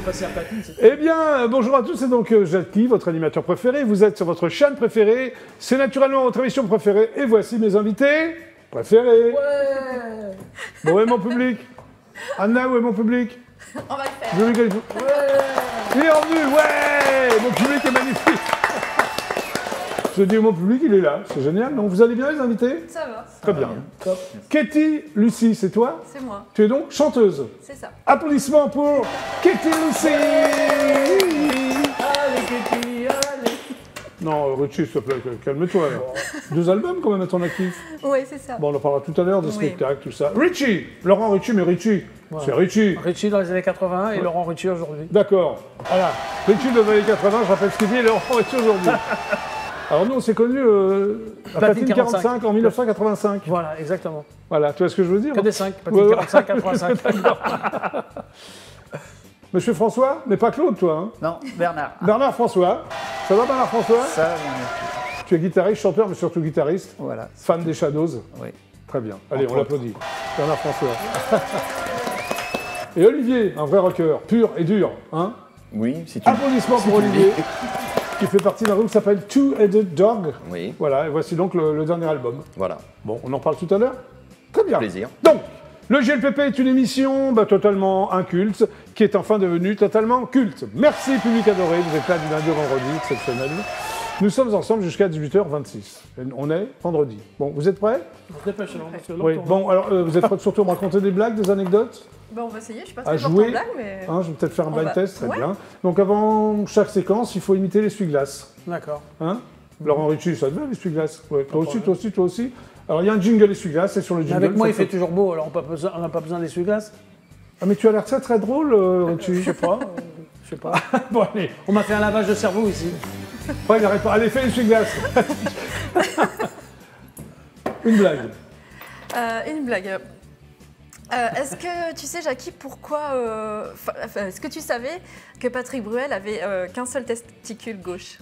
passer à platine. Eh bien, bonjour à tous, c'est donc Jackie, votre animateur préféré. Vous êtes sur votre chaîne préférée, c'est naturellement votre émission préférée. Et voici mes invités préférés. Ouais. Bon, où est mon public? Anna, où est mon public? On va le faire. Il est revenu, ouais. Mon public est magnifique. Je dis mon public, il est là, c'est génial. Donc, vous allez bien les invités? Ça va. Très bien. Katie Lucie, c'est toi? C'est moi. Tu es donc chanteuse. C'est ça. Applaudissements pour Katie Lucie. Allez, Katie, allez. Non, Richie, s'il te plaît, calme-toi là. 2 albums quand même à ton actif. Oui, c'est ça. Bon, on en parlera tout à l'heure des Oui. spectacles, tout ça. Richie, Laurent Richie, mais Richie, Voilà. c'est Richie. Richie dans les années 80 et Laurent Richie aujourd'hui. D'accord. Voilà. Richie dans les années 80, je rappelle ce qu'il dit, et Laurent Richie aujourd'hui. Alors nous, on s'est connus à Platine 45 en 1985. Voilà, exactement. Voilà, tu vois ce que je veux dire? Que des 5, Platine 45, 85. Monsieur François, mais pas Claude, toi. Hein. Non, Bernard. Bernard François. Ça va, Bernard François? Ça, bien merci. Tu es guitariste, chanteur, mais surtout guitariste. Voilà. Fan des Shadows. Oui. Très bien. Allez, on l'applaudit. Bernard François. Et Olivier, un vrai rocker, pur et dur. Hein? Oui, si tu Applaudissements pour Olivier, qui fait partie d'un groupe qui s'appelle Two-Headed Dog. Oui, Voilà, et voici donc le dernier album. voilà. Bon, on en parle tout à l'heure? Très bien. Plaisir. Donc, le GLPP est une émission totalement inculte, qui est enfin devenue totalement culte. Merci, public adoré, vous êtes là du lundi au vendredi, exceptionnel. Nous sommes ensemble jusqu'à 18h26. On est vendredi. Bon, vous êtes prêts? On se dépêche, alors, parce que Oui. longtemps. Bon, alors, vous êtes prêts surtout à me raconter des blagues, des anecdotes? Bon, on va essayer. Je suis pas À très forte en jouer. blague, mais. Hein, je vais peut-être faire un On blind va- test, très Ouais. bien. Donc, avant chaque séquence, il faut imiter l'essuie-glace. D'accord. Hein? Laurent Richie, ça te va l'essuie-glace? Ouais. Toi aussi, toi aussi, toi aussi. Alors, il y a un jingle essuie-glace, c'est sur le Mais jingle. avec moi, ça il fait fait- toujours beau, alors on n'a pas besoin d'essuie-glace. Ah, mais tu as l'air très très drôle, Richie. Je sais pas. Je sais pas. Bon, allez. On m'a fait un lavage de cerveau ici. Ouais, il arrête pas. Allez, fais l'essuie-glace. Une blague. Une blague. Est-ce que tu sais, Jackie, pourquoi. Est-ce que tu savais que Patrick Bruel avait qu'un seul testicule gauche?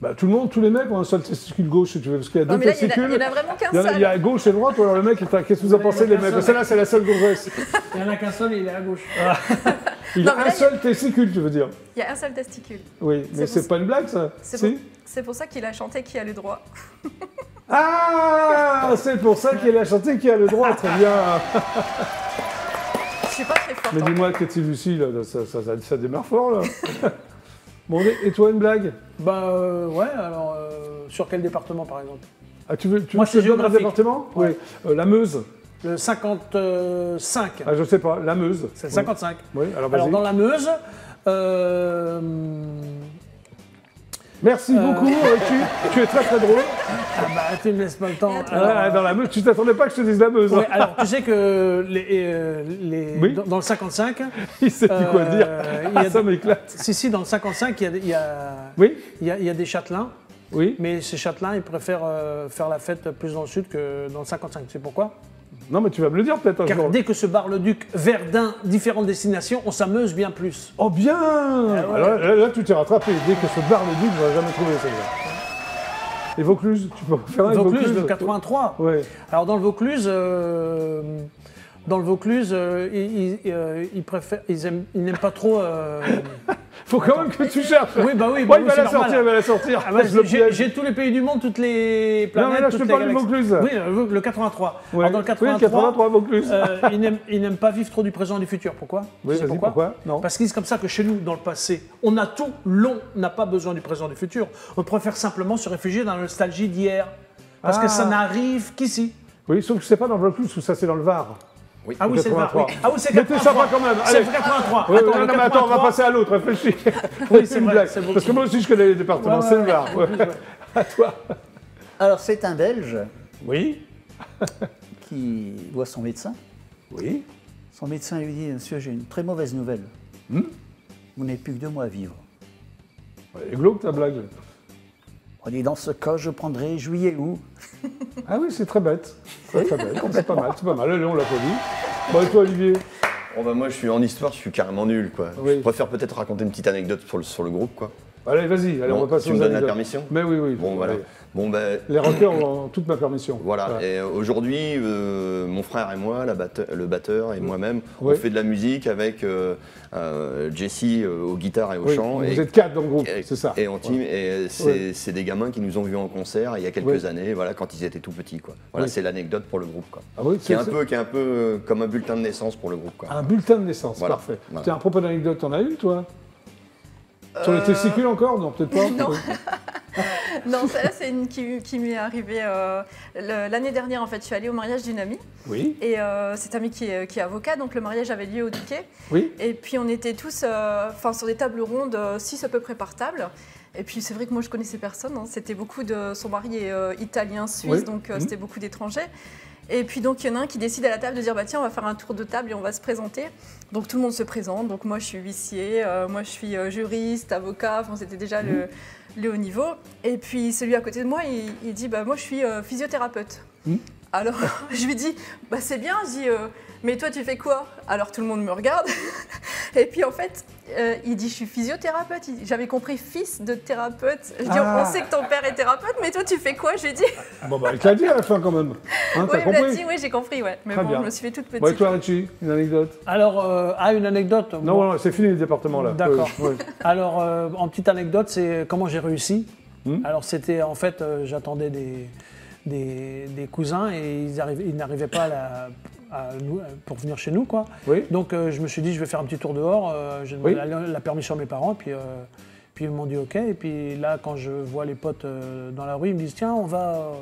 Bah, tout le monde, tous les mecs ont un seul testicule gauche, si tu veux, parce qu'il y a deux Non, mais là, il y en a- testicules. il y en a vraiment qu'un Il y en a- seul. il y a gauche et droite, alors le mec, qu'est-ce que vous en pensez, il y en les a qu'un mecs? seul. Celle-là, c'est la seule gonzesse. Il n'y en a qu'un seul et il est à gauche. Il Non, a mais un là, seul testicule, tu veux dire? Il y a un seul testicule. Oui, mais C'est c'est pas une blague, ça? C'est Si? pour, c'est pour ça qu'il a chanté Qui a le droit. Ah, c'est pour ça qu'il a chanté qui a le droit, très bien. Je suis pas très forte. Mais en dis-moi, Katie Lucie, là, ça démarre fort, là. Bon, et toi, une blague? Bah ouais, alors sur quel département par exemple? Ah, tu veux Moi, que c'est je te donne un géographique. département? Ouais. Oui. La Meuse. Le 55. Ah, je sais pas, la Meuse. C'est le 55. Oui, alors vas-y. Alors dans la Meuse, Merci beaucoup, tu es très très drôle. ah bah tu me laisses pas le temps. Ah, dans la Meuse, tu t'attendais pas que je te dise la Meuse. Ouais, hein. alors tu sais que Oui. dans le 55, Il sait plus quoi dire. il y a Ça m'éclate. si dans le 55 Oui, il y a des châtelains, oui. mais ces châtelains ils préfèrent faire la fête plus dans le sud que dans le 55. Tu sais pourquoi? Non, mais tu vas me le dire peut-être un Car jour. dès que se barre le duc Verdun, différentes destinations, on s'amuse bien plus. Oh bien ouais. Alors, là, tu t'es rattrapé. Dès que ce bar le dit, je n'aurais jamais trouvé celle-là. Et Vaucluse, tu peux faire un Vaucluse, le 83. Ouais. Alors dans le Vaucluse, ils n'aiment pas trop. Faut quand même que tu cherches. Oui, bah oui, Ouais, bah il oui, va c'est la sortir, normal. il va la sortir. Ah bah, Je le piège. j'ai tous les pays du monde, toutes les planètes. Non, mais là, je te toutes parle les du galaxies. Vaucluse. Oui, le 83. Ouais. Alors dans le Oui, 83 Vaucluse. ils n'aiment pas vivre trop du présent et du futur. Pourquoi? Oui, Tu sais vas-y, pourquoi? Non. Parce qu'ils disent comme ça que chez nous, dans le passé, on a tout, l'on n'a pas besoin du présent et du futur. On préfère simplement se réfugier dans la nostalgie d'hier. Parce que ça n'arrive qu'ici. Oui, sauf que c'est pas dans le Vaucluse, ou ça c'est dans le Var. Oui. Ah oui, c'est le Var. 83. Oui. Ah oui, c'est Mais t'es 83. sympa quand même. C'est Allez. le 83. Oui, Attends, non, le mais attends, on va 83. passer à l'autre, réfléchis. Oui, c'est Une vrai, blague. c'est beaucoup. Parce que moi aussi je connais les départements, Ouais, c'est le ouais, Var. ouais. Ouais. À toi. Alors, c'est un Belge Oui. qui voit son médecin. Oui. Son médecin lui dit, monsieur, j'ai une très mauvaise nouvelle. Vous n'avez plus que 2 mois à vivre. Elle est glauque ta blague. On dit, dans ce cas, je prendrai juillet-août. Ah oui, c'est très bête. C'est très bête. C'est pas mal, c'est pas mal. Allez, on l'applaudit. Bon, et toi, Olivier? Oh bah moi je suis en histoire, je suis carrément nul quoi. Oui. Je préfère peut-être raconter une petite anecdote sur le groupe quoi. Allez, vas-y, allez, on va passer tu aux me donnes la anecdotes. permission? Mais oui. Bon, voilà. Oui. Bon, ben, Les rockers ont toute ma permission. voilà. Et aujourd'hui, mon frère et moi, le batteur et moi-même, Oui. on fait de la musique avec Jesse aux guitares et au Oui, chant. vous êtes 4 dans le groupe, c'est ça. Et en team, et c'est des gamins qui nous ont vus en concert il y a quelques Oui. années, voilà, quand ils étaient tout petits, quoi. Voilà, Oui. c'est l'anecdote pour le groupe, quoi. Ah oui, Qui est un peu comme un bulletin de naissance pour le groupe, quoi. Un bulletin de naissance, Voilà. parfait. Voilà. Tiens, à propos d'anecdote, t'en as une, toi Sur les testicules encore? Non, peut-être pas. Non. Non, celle-là, c'est une qui m'est arrivée l'année dernière. En fait, je suis allée au mariage d'une amie. Oui, Et cette amie qui est avocat, donc le mariage avait lieu au Touquet. oui. Et puis on était tous sur des tables rondes, 6 à peu près par table. Et puis c'est vrai que moi je connaissais personne, hein. C'était beaucoup de... Son mari est italien, suisse, Oui. donc c'était beaucoup d'étrangers. Et puis donc il y en a un qui décide à la table de dire bah tiens on va faire un tour de table et on va se présenter. Donc tout le monde se présente, donc moi je suis huissier, moi je suis juriste, avocat, enfin, c'était déjà le haut niveau. Et puis celui à côté de moi il dit bah moi je suis physiothérapeute. Alors je lui dis bah c'est bien, je dis mais toi tu fais quoi? Alors tout le monde me regarde. Et puis en fait il dit je suis physiothérapeute. J'avais compris fils de thérapeute. Je dis on sait que ton père est thérapeute, mais toi tu fais quoi? Je lui dis. Bon, bah, il te l'a dit à la fin, quand même. Hein, Oui, t'as il me l'a compris? dit, oui, j'ai compris, ouais. Mais Très bon, bien. je me suis fait toute petite. Ouais, toi, Richie, une anecdote? Alors, une anecdote. Non, bon, non, c'est fini, le département, là. D'accord. Ouais. Alors, en petite anecdote, c'est comment j'ai réussi. Alors, c'était en fait, j'attendais des cousins et ils n'arrivaient pas pour venir chez nous, quoi. Oui. Donc, je me suis dit, je vais faire un petit tour dehors. J'ai demandé Oui. la permission à mes parents, puis ils m'ont dit OK. Et puis là, quand je vois les potes dans la rue, ils me disent tiens, on va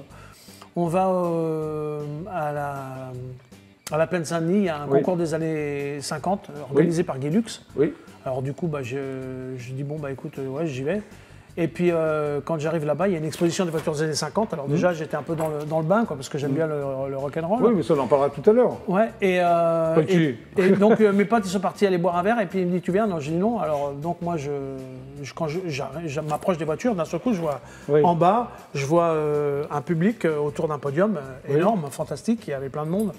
à la Plaine Saint-Denis. Il y a un Oui. concours des années 50 organisé par Guy Lux. Oui. Alors du coup, je dis bon bah écoute, ouais j'y vais. Et puis quand j'arrive là-bas, il y a une exposition des voitures des années 50. Alors déjà j'étais un peu dans le bain quoi, parce que j'aime bien le rock'n'roll. Oui, mais ça, on en parlera tout à l'heure. Ouais. Et donc mes potes ils sont partis aller boire un verre et puis il me dit tu viens? Non, j'ai dit non. Alors donc moi quand je m'approche des voitures, d'un seul coup je vois en bas, je vois un public autour d'un podium énorme, fantastique, il y avait plein de monde.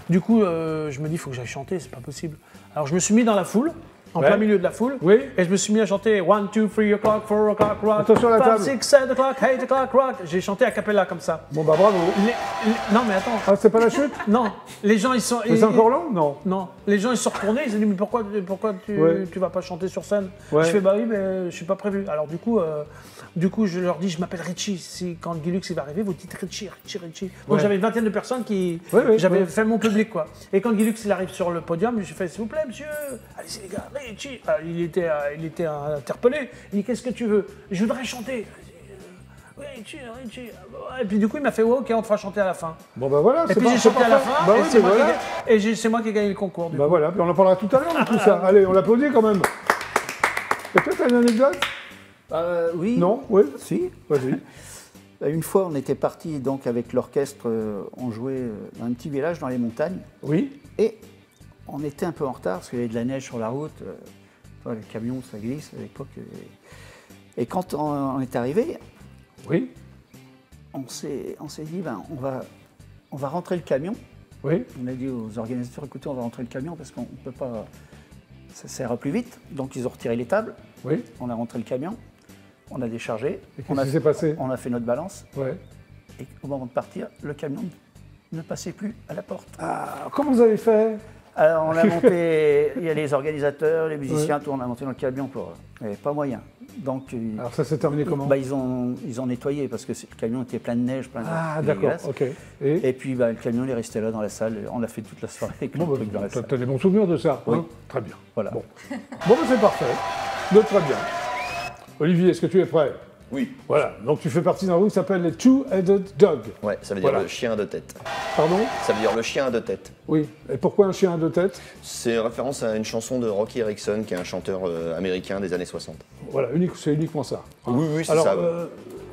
Du coup je me dis il faut que j'aille chanter, c'est pas possible. Alors je me suis mis dans la foule. En plein milieu de la foule, et je me suis mis à chanter 1, 2, 3 o'clock, 4 o'clock, rock, Attention à la 5, table. 6, 7 o'clock, 8 o'clock, rock. J'ai chanté a cappella comme ça. Bon, bah, bravo. Non mais attends, Ah, c'est pas la chute? non, les gens ils sont... Mais c'est encore long? Non. Non, les gens ils se sont retournés, ils ont dit mais pourquoi tu vas pas chanter sur scène? Ouais. Je fais bah oui mais je suis pas prévu. Alors du coup je leur dis je m'appelle Richie, si quand Guy Lux il va arriver vous dites Richie. Donc j'avais une vingtaine de personnes qui... j'avais fait mon public quoi. Et quand Guy Lux il arrive sur le podium, je fais s'il vous plaît monsieur, allez-y les gars, Richie. Il était interpellé, il dit qu'est-ce que tu veux? Je voudrais chanter. Oui, Richie. Et puis du coup il m'a fait ouais, ok on te fera chanter à la fin. Bon, bah voilà, Et c'est puis j'ai chanté à la fin, Bah et oui, c'est mais moi, voilà. c'est moi qui ai gagné le concours. Du Bah coup. voilà, puis on en parlera tout à l'heure de tout ça. Allez, on l'applaudit quand même. Et toi, t'as une anecdote? Oui. Non? Oui? Si. Vas-y. Une fois, on était parti donc avec l'orchestre, on jouait dans un petit village dans les montagnes. Oui. Et on était un peu en retard parce qu'il y avait de la neige sur la route. Les camions, ça glisse à l'époque. Et quand on est arrivé, Oui. on s'est dit, ben, on va rentrer le camion. Oui. On a dit aux organisateurs, écoutez, on va rentrer le camion parce qu'on ne peut pas... Ça ira plus vite. Donc ils ont retiré les tables. Oui. On a rentré le camion. On a déchargé. Et qu'est-ce qui s'est passé? On a fait notre balance. Ouais. Et au moment de partir, le camion ne passait plus à la porte. Ah, comment vous avez fait? Alors on a monté, il y a les organisateurs, les musiciens, tout, on a monté dans le camion pour... Il n'y avait pas moyen. Donc Alors ça s'est terminé comment? bah, ils ont nettoyé parce que le camion était plein de neige, plein de... Ah, d'accord, dégueulasse. ok. Et puis bah, le camion il est resté là dans la salle, on a fait toute la soirée avec Bon, le truc dans la salle. t'as des bons souvenirs de ça? Oui. Hein? Très bien. Voilà. Bon, bah, c'est parfait. Donc, très bien. Olivier, est-ce que tu es prêt? Oui. Voilà, donc tu fais partie d'un groupe qui s'appelle les Two-Headed Dog. Ouais, ça veut dire Voilà. le chien à deux têtes. Pardon? Ça veut dire le chien à deux têtes. Oui. Et pourquoi un chien à deux têtes? C'est référence à une chanson de Rocky Erickson, qui est un chanteur américain des années 60. Voilà, c'est uniquement ça. Oui, oui, c'est Alors, ça.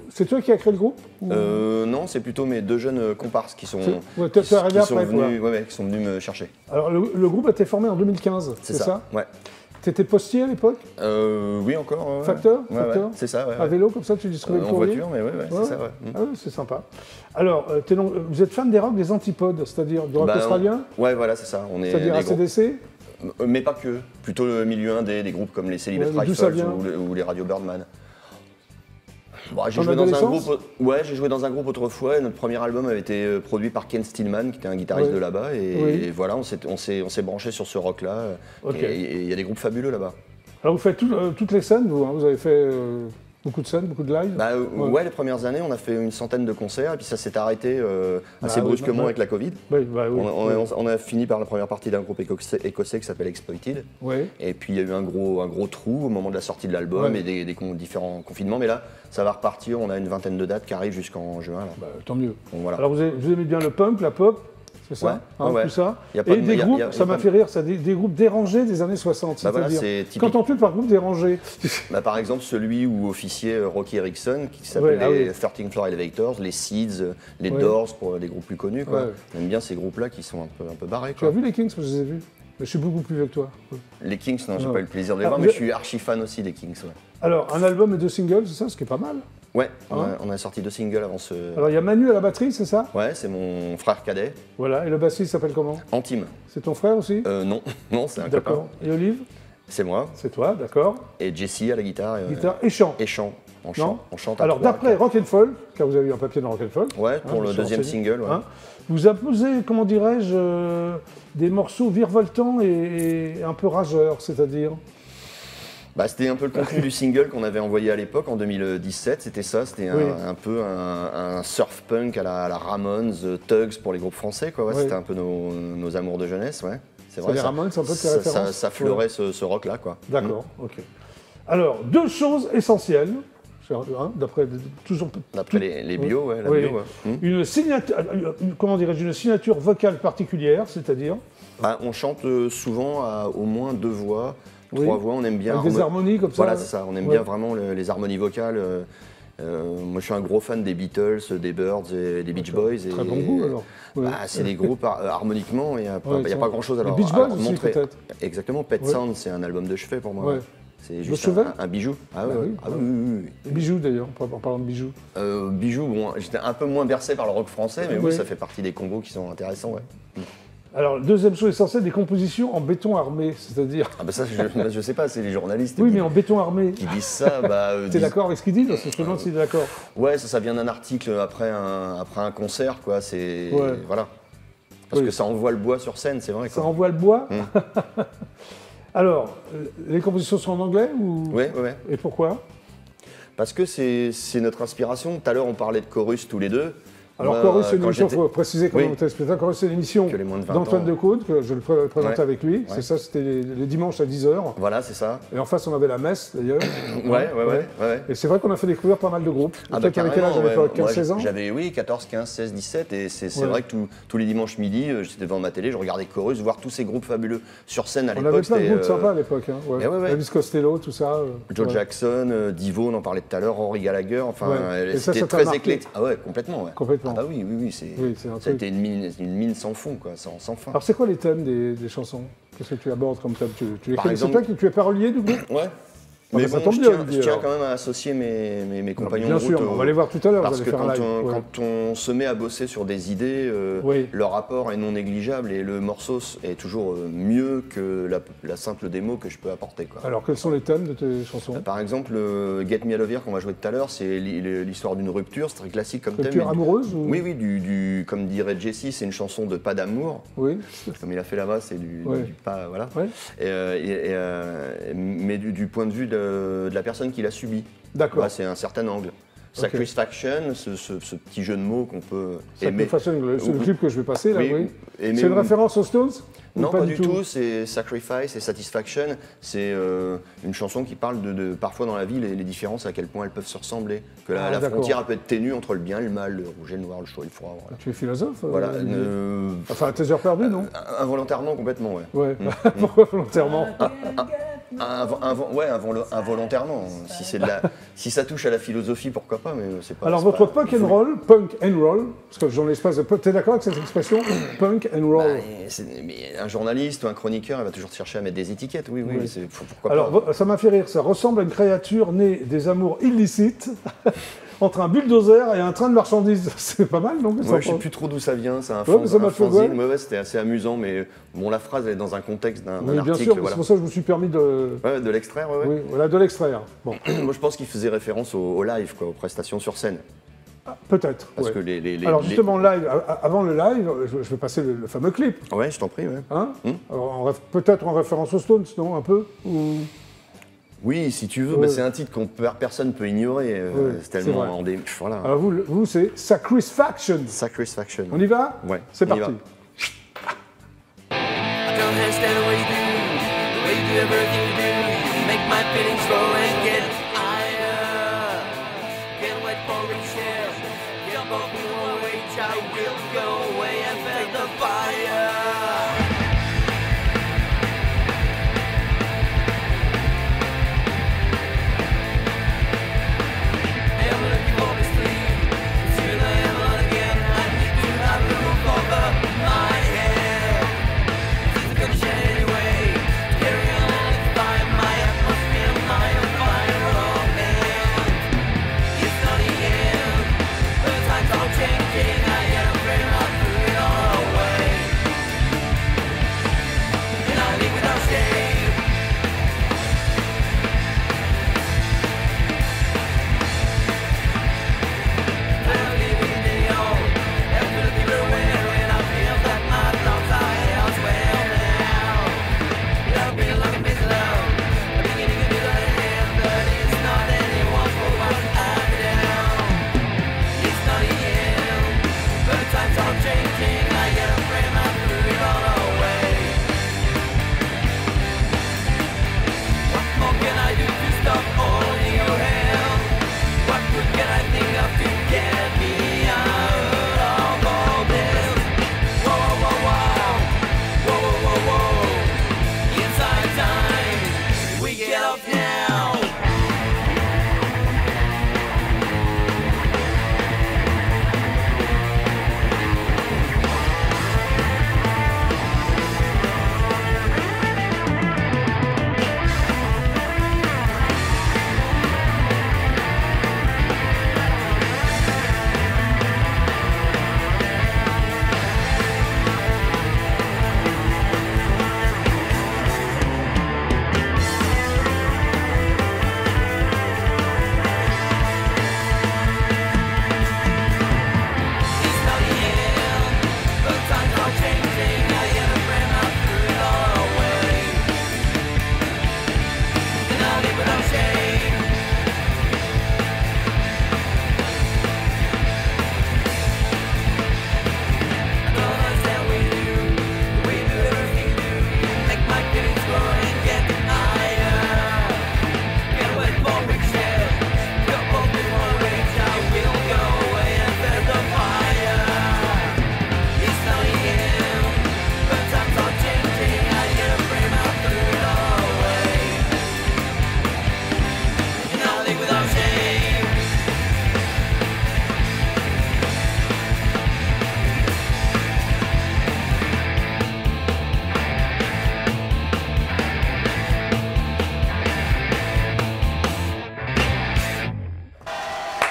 c'est toi qui as créé le groupe? Ou- Non, c'est plutôt mes deux jeunes comparses qui sont, Ouais, t'es arrivé après, qui sont venus me chercher. Alors, le groupe a été formé en 2015, c'est ça? Ouais. T'étais postier à l'époque? Oui, encore. Ouais. Facteur? Ouais, Facteur? ouais, c'est ça, ouais. À vélo, comme ça, tu distribuais le En courrier? voiture, mais ouais, c'est ça, ouais. Ah oui, c'est sympa. Alors, vous êtes fan des rock des antipodes, c'est-à-dire du rock Bah, australien? Ouais, voilà, c'est ça. On est C'est-à-dire des groupes. ACDC? Mais pas que. Plutôt le milieu indé, des groupes comme les Célibat Ouais, d'où ça Rifles vient ou les Radio Birdman. Bon, j'ai joué dans un groupe. Ouais, j'ai joué dans un groupe autrefois. Et notre premier album avait été produit par Ken Stillman, qui était un guitariste de là-bas. Et voilà, on s'est branché sur ce rock-là. Et il y a des groupes fabuleux là-bas. Alors vous faites toutes les scènes, vous, hein, vous avez fait beaucoup de scènes, beaucoup de live. Ouais, les premières années, on a fait une centaine de concerts, et puis ça s'est arrêté assez brusquement avec la Covid. On a fini par la première partie d'un groupe écossais qui s'appelle Exploited. Et puis il y a eu un gros trou au moment de la sortie de l'album et des différents confinements. Mais là, ça va repartir. On a une vingtaine de dates qui arrivent jusqu'en juin. Tant mieux. Donc, voilà. Alors vous aimez bien le punk, la pop? C'est ça, tout ça. Et des groupes, ça m'a fait rire, ça, des groupes dérangés des années 60. C'est-à-dire, qu'entends-tu par groupe dérangé? Par exemple, celui où officiait Rocky Erickson, qui s'appelait les 13th Floor Elevators, les Seeds, les Doors, pour les groupes plus connus. J'aime bien ces groupes-là qui sont un peu barrés. Tu as vu les Kings? Je les ai vus. Mais je suis beaucoup plus vieux que toi. Les Kings, non, j'ai pas eu le plaisir de les voir, mais je suis archi fan aussi des Kings. Alors, un album et 2 singles, c'est ça, ce qui est pas mal. Ouais, on a sorti 2 singles avant ce... Alors il y a Manu à la batterie, c'est ça? Ouais, c'est mon frère cadet. Voilà, et le bassiste s'appelle comment? Antime. C'est ton frère aussi? Non, c'est un copain. Et Olive? C'est moi. C'est toi, d'accord. Et Jessie à la guitare. Guitare et chant. Et chant. On chante. Alors d'après Rock and Folk, car vous avez eu un papier dans Rock and Folk. Ouais, pour le deuxième single. Vous apposez, comment dirais-je, des morceaux virevoltants et un peu rageurs, c'est-à-dire? C'était un peu le contenu du single qu'on avait envoyé à l'époque, en 2017, c'était ça, c'était un peu un surf punk à la Ramones, Tugs pour les groupes français, quoi. C'était un peu nos amours de jeunesse, c'est vrai. Les Ramones, c'est un peu tes références. Ça fleurait ce rock-là, quoi. D'accord, ok. Alors, 2 choses essentielles, d'après les bios, la bio. Une signature, comment dirais-je, une signature vocale particulière, c'est-à-dire? On chante souvent à au moins 2 voix. 3 voix, on aime bien. Avec des harmonies comme ça. Voilà, c'est ça. On aime bien vraiment les harmonies vocales. Moi, je suis un gros fan des Beatles, des Byrds et des Beach Boys. Très bon goût, alors. C'est des groupes harmoniquement, il n'y a pas grand-chose à leur montrer. Beach Boys aussi, peut-être. Exactement, Pet Sounds, c'est un album de chevet pour moi. C'est juste un bijou. Oui. Et bijoux, d'ailleurs, en parlant de bijoux. Bijoux, bon, j'étais un peu moins bercé par le rock français, mais oui, ça fait partie des combos qui sont intéressants, Alors, deuxième chose essentielle, des compositions en béton armé, c'est-à-dire... ça, je sais pas, c'est les journalistes mais en béton armé. Qui disent ça. T'es d'accord avec ce qu'ils disent? Parce que je me demande s'il est d'accord. Ouais, ça vient d'un article après un concert, quoi. C'est... Voilà. Parce que ça envoie le bois sur scène, c'est vrai. Ça envoie le bois. Alors, les compositions sont en anglais ou... Oui. Et pourquoi? Parce que c'est notre inspiration. Tout à l'heure, on parlait de Chorus tous les deux. Alors, Chorus, c'est une émission, il faut préciser comment on spectacle. Chorus, c'est une émission d'Antoine Decaune, que je le présentais avec lui. C'est ça, c'était les dimanches à 10h. Voilà, c'est ça. Et en face, on avait la messe, d'ailleurs. Ouais. Et c'est vrai qu'on a fait découvrir pas mal de groupes. Toi, tu avais quel âge à l'époque? 15-16 ans? J'avais, 14, 15, 16, 17. Et c'est vrai que tous les dimanches midi, j'étais devant ma télé, je regardais Chorus, voir tous ces groupes fabuleux sur scène à l'époque. On avait plein de groupes sympas à l'époque. Elvis Costello, tout ça. Joe Jackson, Divo, on en parlait tout à l'heure, Rory Gallagher. Enfin, c'était très éclectique. Ah ouais, complètement. Complètement. Ah bah oui, ça a été une mine sans fond, quoi, sans fin. Alors c'est quoi les thèmes des chansons? Qu'est-ce que tu abordes comme thème? Tu es parolier du groupe? Ouais. Mais bon, je tiens quand même à associer mes compagnons de route. Bien sûr, on va les voir tout à l'heure. Parce que quand on se met à bosser sur des idées, leur rapport est non négligeable et le morceau est toujours mieux que la simple démo que je peux apporter, quoi. Alors quels sont les thèmes de tes chansons? Par exemple, Get Me Out of Here qu'on va jouer tout à l'heure, c'est l'histoire d'une rupture, c'est très classique comme thème. Rupture amoureuse ou... Oui, comme dirait Jesse, c'est une chanson de pas d'amour. Oui. Comme il a fait là-bas, c'est du pas, voilà. Mais du point de vue de la personne qui l'a subi. D'accord. C'est un certain angle. Satisfaction, ce petit jeu de mots qu'on peut aimer. Satisfaction, c'est le clip que je vais passer là, oui. C'est une référence aux Stones? Non, pas du tout. C'est Sacrifice et Satisfaction. C'est une chanson qui parle de parfois dans la vie les différences, à quel point elles peuvent se ressembler. Que la frontière peut être ténue entre le bien et le mal, le rouge et le noir, le chaud et le froid. Voilà. Tu es philosophe? Voilà. Enfin, tes heures perdues, non? Involontairement, complètement, ouais. Pourquoi volontairement? Involontairement. Si ça touche à la philosophie, pourquoi pas, mais c'est pas. Alors votre punk and roll, parce que j'en ai l'espace de... T'es d'accord avec cette expression, punk and roll? Mais un journaliste ou un chroniqueur, il va toujours chercher à mettre des étiquettes, oui. Pourquoi alors, pas. ça m'a fait rire, ça ressemble à une créature née des amours illicites entre un bulldozer et un train de marchandises. C'est pas mal, non? Je ne sais plus trop d'où ça vient, c'est un fanzine. C'était assez amusant, mais bon, la phrase elle est dans un contexte d'un article. Bien sûr, c'est pour ça que je me suis permis de... de l'extraire, Oui, voilà, de l'extraire. Bon. Moi, je pense qu'il faisait référence au live, quoi, aux prestations sur scène. Peut-être. Parce que Alors justement, live, avant le live, je vais passer le fameux clip. Ouais, je t'en prie. Ouais. Hein Alors, peut-être en référence aux Stones, non, un peu ou... Oui, si tu veux, mais c'est un titre que personne ne peut ignorer. C'est tellement en des... Voilà. Alors vous c'est Sacrifaction. Sacrifaction. On y va? Ouais. C'est parti.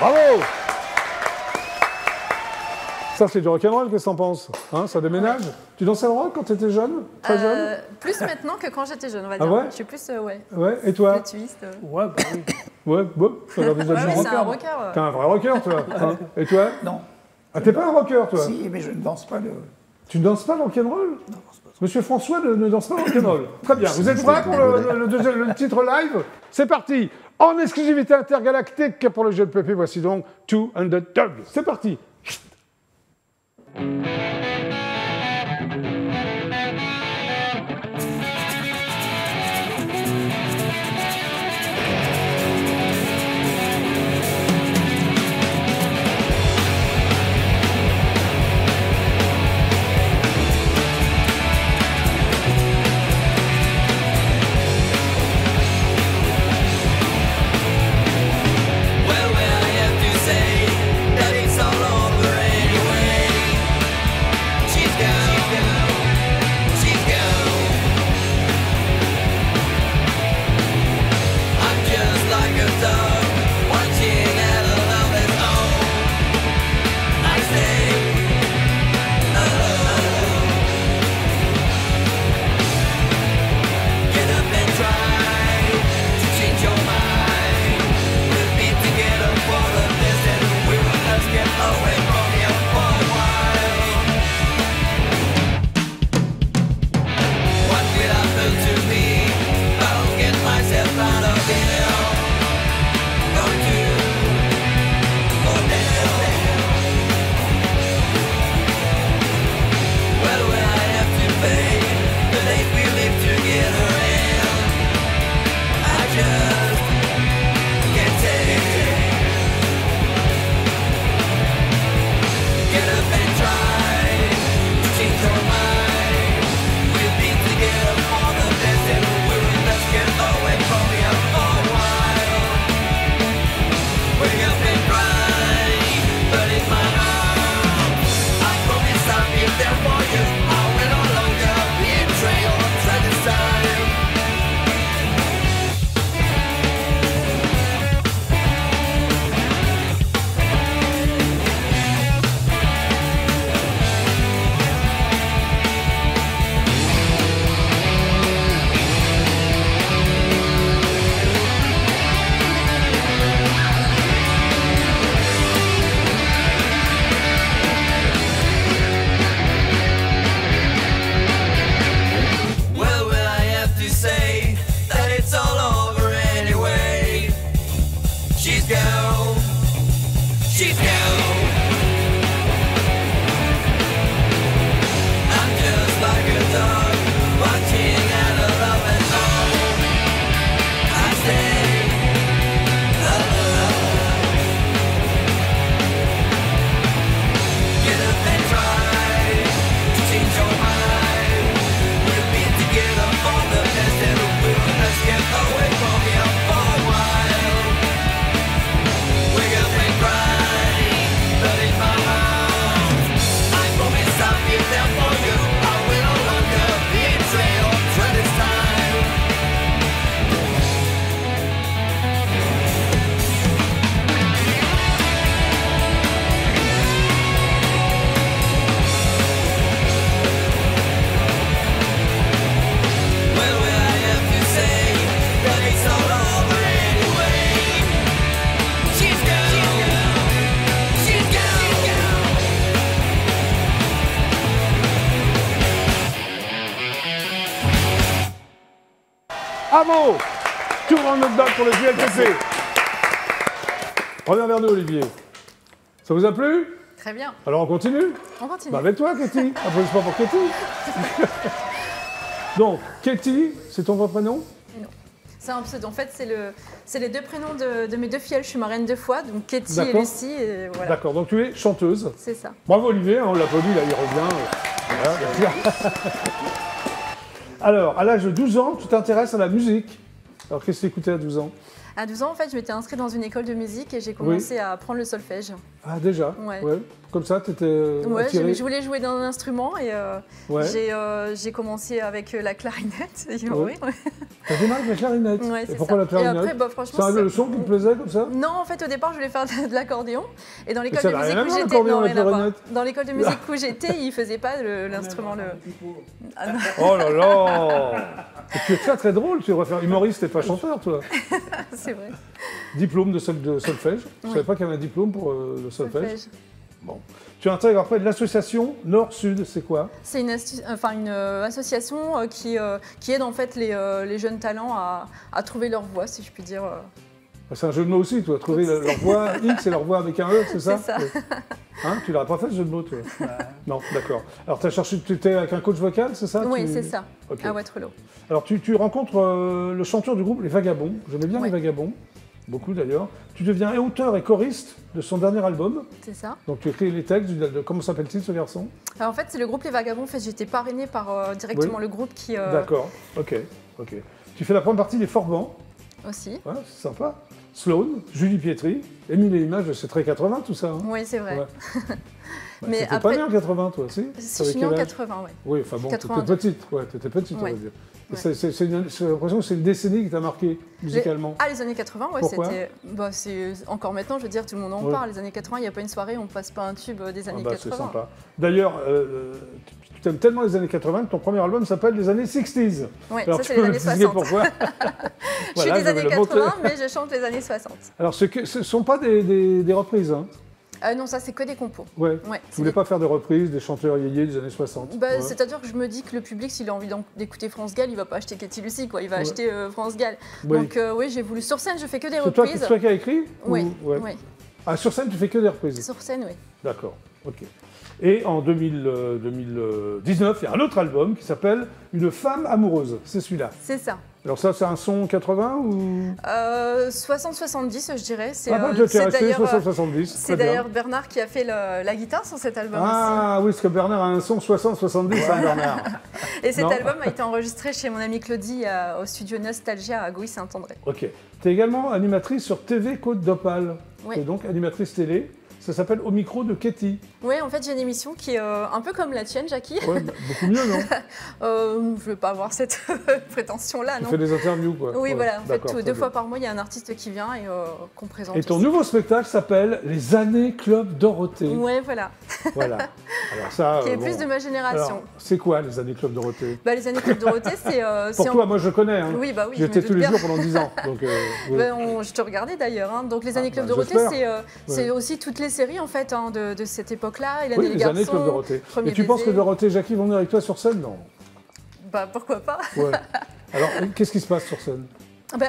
Bravo! Ça, c'est du rock'n'roll, qu'est-ce que t'en penses? Hein, ça déménage? Tu dansais le rock quand tu étais jeune? Très jeune? Plus maintenant que quand j'étais jeune, on va dire. Ah ouais? Je suis plus, ouais. Et toi? Le twist. Ouais, bah oui. Ouais, ça a l'air déjà ouais, c'est un rocker. T'es un vrai rocker, toi. Hein? Et toi? Non. Ah, t'es pas un rocker, toi? Si, mais je ne danse pas le... Tu ne danses pas le rock'n'roll? Non, c'est pas ça. Monsieur François ne danse pas le rock'n'roll. Très bien. Vous êtes prêts pour le titre live? C'est parti. En exclusivité intergalactique pour le jeu de Pépé, voici donc Two and the Dog. C'est parti. Well, I have to say that it's all over anyway. Bravo. Tout rend notre balle pour le JLPP. Reviens vers nous, Olivier. Ça vous a plu? Très bien. Alors on continue? On continue. Bah avec toi, Katie. Applaudissements pour Katie. Donc, Katie, c'est ton vrai prénom? Non. C'est un pseudo. En fait, c'est les deux prénoms de mes deux filles. Je suis marraine 2 fois, donc Katie et Lucie. Et voilà. D'accord, donc tu es chanteuse. C'est ça. Bravo Olivier, on l'applaudit, là il revient. Voilà. Alors, à l'âge de 12 ans, tu t'intéresses à la musique. Alors, qu'est-ce que tu écoutais à 12 ans? À 12 ans, en fait, je m'étais inscrite dans une école de musique et j'ai commencé à apprendre le solfège. Ah, déjà? Ouais. Comme ça, tu étais attirée. Je voulais jouer d'un instrument et j'ai commencé avec la clarinette. T'as démarré avec la clarinette? Ouais, c'est pourquoi ça. la clarinette? Et après, franchement, c'est un le son qui te plaisait comme ça? Non, en fait, au départ, je voulais faire de l'accordéon. Et dans l'école de musique où j'étais, dans l'école de musique où j'étais, ils faisaient pas l'instrument. Oh là là! Tu es très très drôle, tu devrais faire humoriste et pas chanteur, toi. C'est vrai. Diplôme de solfège. Je ne savais pas qu'il y avait un diplôme pour le solfège. Bon. Tu intègres après l'association Nord-Sud, c'est quoi? C'est une association qui aide en fait les jeunes talents à trouver leur voie, si je puis dire. C'est un jeu de mots aussi, toi, trouver leur voie X et leur voie avec un E, c'est ça? C'est ça. Hein, tu l'aurais pas fait ce jeu de mots, toi? Non, d'accord. Alors, tu étais avec un coach vocal, c'est ça? Oui, c'est ça, à Waterloo. Alors, tu rencontres le chanteur du groupe Les Vagabonds. J'aimais bien Les Vagabonds, beaucoup d'ailleurs. Tu deviens auteur et choriste de son dernier album. C'est ça. Donc, tu écris les textes de comment s'appelle-t-il, ce garçon? Alors, en fait, c'est le groupe Les Vagabonds. En fait, j'étais parrainée par directement le groupe qui... D'accord, ok. Tu fais la première partie des Forbans. Aussi. Ouais, c'est sympa. Sloan, Julie Pietri, Émile et Images, c'est très 80 tout ça. Hein. Oui, c'est vrai. Mais t'étais pas née en 80 toi, si? Si, je suis née en 80, oui. Oui, enfin bon, t'étais petite, on va dire. Ouais. J'ai l'impression que c'est une décennie qui t'a marqué musicalement. Les années 80, ouais, c'était... c'est encore maintenant, je veux dire, tout le monde en parle. Les années 80, il n'y a pas une soirée où on ne passe pas un tube des années 80. C'est sympa. D'ailleurs, tu aimes tellement les années 80 que ton premier album s'appelle Les années 60s. Oui, ça c'est les années 60. Pourquoi? Je suis des années 80, mais je chante les années 60. Alors, ce ne sont pas des reprises, hein? Non, ça c'est que des compos. Ouais. Tu voulais pas faire de reprises des chanteurs yéyés des années 60? C'est-à-dire que je me dis que le public, s'il a envie d'écouter France Gall, il va pas acheter Katy Lucie, quoi. Il va acheter France Gall. Donc oui, j'ai voulu. Sur scène, je fais que des reprises. C'est toi qui as écrit? Oui. Ah, sur scène, tu fais que des reprises? Sur scène, oui. D'accord, ok. Et en 2019, il y a un autre album qui s'appelle Une femme amoureuse. C'est celui-là. C'est ça. Alors ça, c'est un son 80 ou 60-70, je dirais. C'est d'ailleurs 60-70. C'est d'ailleurs Bernard qui a fait la guitare sur cet album. Ah oui, parce que Bernard a un son 60-70, hein, Bernard. Et cet album a été enregistré chez mon amie Claudie au studio Nostalgia à Gouy-Saint-André. Ok. Tu es également animatrice sur TV Côte d'Opale. Oui. Tu es donc animatrice télé. Ça s'appelle Au micro de Katie. Oui, en fait, j'ai une émission qui est un peu comme la tienne, Jackie. Ouais, beaucoup mieux, non? Je ne veux pas avoir cette prétention-là, non? Tu fais des interviews, quoi. Oui, voilà. En fait, 2 fois par mois, il y a un artiste qui vient et qu'on présente. Et ton nouveau spectacle s'appelle Les Années Club Dorothée. Oui, voilà. Voilà. Alors ça, qui est plus de ma génération. C'est quoi les Années Club Dorothée? Les Années Club Dorothée, c'est... Pour toi, moi je connais. Hein. Oui, oui. J'étais tous les jours pendant 10 ans. Donc, je te regardais d'ailleurs. Hein. Donc les Années Club Dorothée, c'est aussi toutes les séries, en fait, de cette époque-là. Et les Années Club Dorothée. Et tu penses que Dorothée et Jackie vont venir avec toi sur scène? Non. Pourquoi pas. Ouais. Alors, qu'est-ce qui se passe sur scène?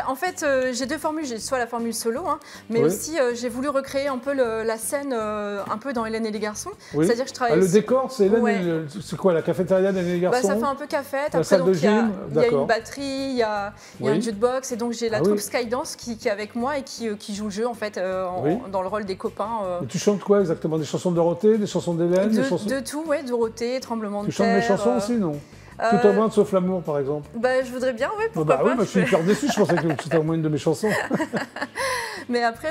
En fait, j'ai 2 formules. J'ai soit la formule solo, mais aussi j'ai voulu recréer un peu la scène un peu dans Hélène et les garçons. Oui. C'est-à-dire que je travaille le décor, c'est Hélène c'est quoi, la cafétéria d'Hélène et les garçons? Ça fait un peu cafette. La salle de gym, il y a une batterie, il y a un jukebox, et donc j'ai la troupe Skydance qui est avec moi et qui joue le jeu en fait dans le rôle des copains. Et tu chantes quoi exactement? Des chansons de Dorothée, des chansons d'Hélène? De tout, ouais. Dorothée, Tremblement de terre. Tu chantes mes chansons aussi, non? Tout en moins sauf l'amour, par exemple. Je voudrais bien, oui, pourquoi pas. Je suis hyper déçu, je pensais que c'était au moins une de mes chansons. Mais après,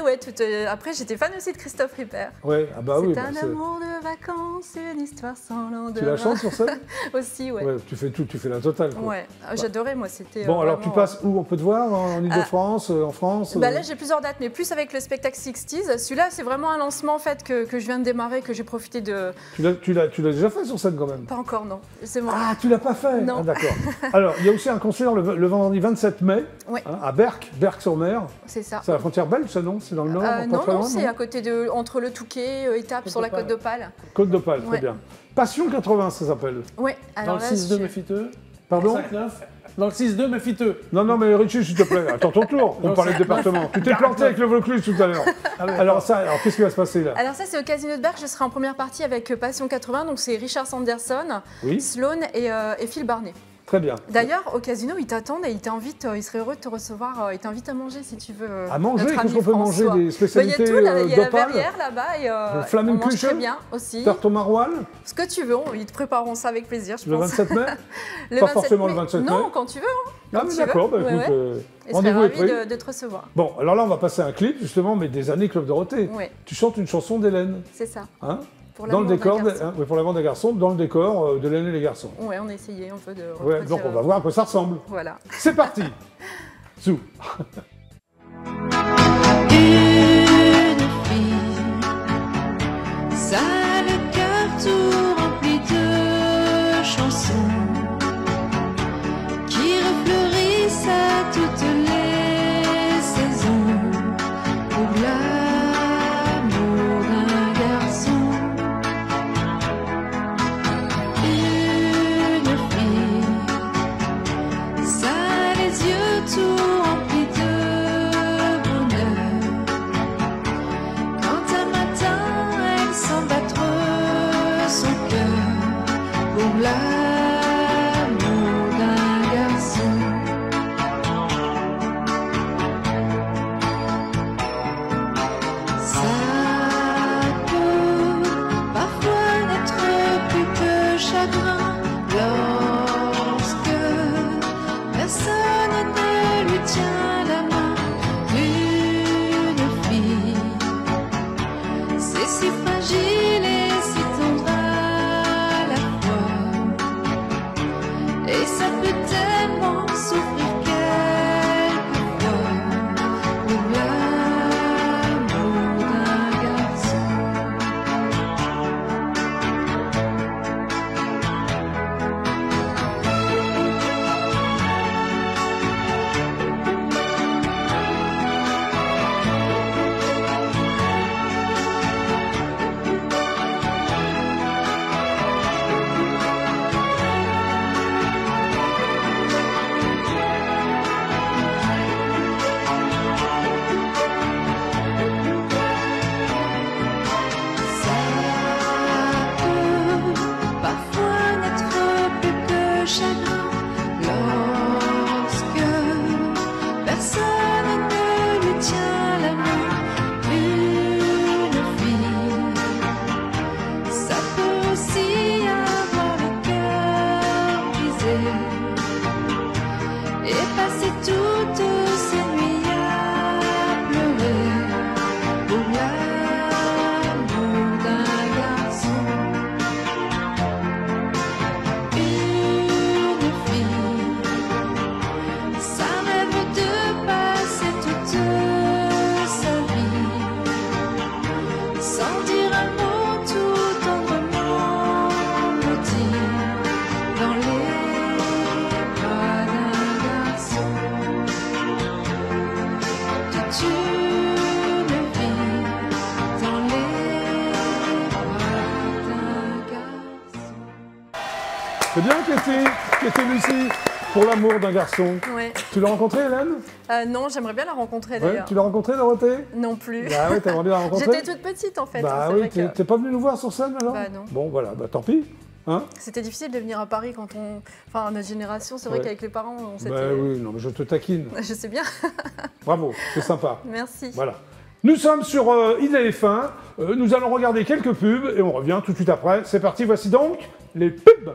après j'étais fan aussi de Christophe Ripper. Ouais, oui. C'est un amour de vacances, une histoire sans lendemain. Tu la chantes sur scène? Aussi, ouais. Tu fais tout, tu fais la totale. Quoi. Ouais, j'adorais, moi, c'était. Bon, alors tu passes où? On peut te voir en Ile-de-France, en France? Là, j'ai plusieurs dates, mais plus avec le spectacle 60s. Celui-là, c'est vraiment un lancement en fait que je viens de démarrer, que j'ai profité de. Tu l'as déjà fait sur scène quand même? Pas encore, non. C'est bon. Ah, tu l'as pas fait? Non. Ah, d'accord. Alors, il y a aussi un concert le vendredi 27 mai à Berck-sur-Mer. C'est ça. C'est à la frontière belge, ça, non? C'est dans le nord? Non, c'est à côté entre le Touquet, Étape, sur la Côte d'Opale. Côte d'Opale, très bien. Passion 80, ça s'appelle. Oui. Dans le 6 de Méfiteux? Pardon? 5-9. Dans le 6-2, méfiteux. Non, mais Richie, s'il te plaît, attends ton tour. On parlait de département. Tu t'es planté avec le Vaucluse tout à l'heure. Alors qu'est-ce qui va se passer là? Alors ça, c'est au Casino de Berck. Je serai en première partie avec Passion 80. Donc c'est Richard Sanderson, Sloan et Phil Barnet. Très bien. D'ailleurs, au casino, ils t'attendent et ils t'invitent, ils seraient heureux de te recevoir. Ils t'invitent à manger si tu veux. À manger? Qu'est-ce qu'on peut manger? Des spécialités Il y a tout, il y a la verrière là-bas et on mange très bien aussi. Tarte au maroilles? Ce que tu veux, ils te prépareront ça avec plaisir, je pense. Le 27 mai? Pas forcément le 27 mai? Non, quand tu veux. Ah mais d'accord, bah, écoute, rendez-vous est pris. De te recevoir. Bon, alors là, on va passer à un clip, justement, mais des années Club Dorothée. Ouais. Tu chantes une chanson d'Hélène. C'est ça. Hein? Dans le décor, pour l'amour des garçons, dans le décor de Hélène et les garçons. Oui, on a essayé un peu de reproduire. Donc on va voir à quoi ça ressemble. Voilà. C'est parti. Zou. Une fille, ça a le cœur tout rempli de chansons qui refleurissent à toutes les saisons pour l'amour d'un garçon. Une fille, ça a les yeux tout remplis de bonheur quand un matin elle sent battre son cœur pour l'amour d'un garçon. Ça peut parfois n'être plus que chagrin lorsque personne ne lui tient la main. Une fille, c'est si fragile et si tendre à la fois, et ça peut tellement souffrir quelquefois pour l'amour d'un garçon. Ça peut parfois n'être plus que chagrin lorsque personne ne lui tient la main. Une fille, ça peut aussi avoir le cœur brisé et passer toutes ses nuits à pleurer pour l'amour d'un garçon. Une fille, ça rêve de passer toute sa vie sans dire un mot tout tendrement maudit dans les bras d'un garçon. Toute une vie dans les bras d'un garçon. C'est bien, Katie Lucie, pour l'amour d'un garçon. Ouais. Tu l'as rencontrée, Hélène? Non, j'aimerais bien la rencontrer Ouais, d'ailleurs. tu l'as rencontrée, Dorothée? Non plus. Bah oui, t'aimerais bien la rencontrer? J'étais toute petite en fait. Bah hein, c'est oui, vrai que t'es pas venu nous voir sur scène alors? Bah non. Bon, voilà, bah tant pis. Hein? c'était difficile de venir à Paris quand on. Enfin, notre génération, c'est vrai Ouais. qu'avec les parents, on s'était. Bah oui, non, mais je te taquine. Je sais bien. Bravo, c'est sympa. Merci. Voilà. Nous sommes sur IDF1. Nous allons regarder quelques pubs et on revient tout de suite après. C'est parti, voici donc les pubs.